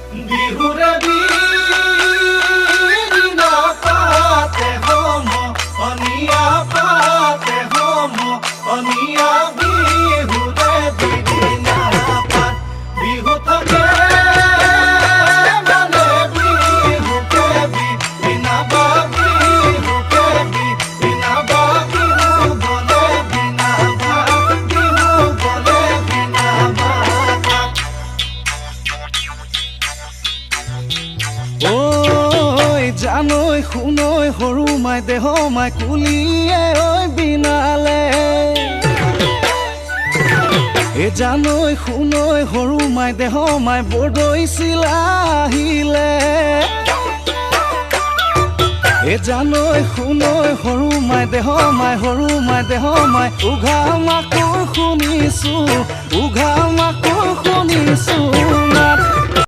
বিহুৰে বিনা পাতে হম অনিয়া পাতে হম অনিয়া বিহুৰে বিনা পাত বিহু থাকে মানে বিহুকে বিনা বা বিহুকে বিনা বা বিহু বলে বিনা বা বিহু বলে বিনা বা ঐ জানৈ শুনৈ সৰু মাই দেহ মাই কুলিয়ে ঐ বিনালে জানৈ শুনৈ সৰু মাই দেহ মাই বৰদৈ চিলা আহিলে জানৈ শুনৈ সৰু মাই দেহ মাই সৰু মাই দেহ মাই উঘা মাকৰ শুনিছো উঘা মাকৰ শুনিছো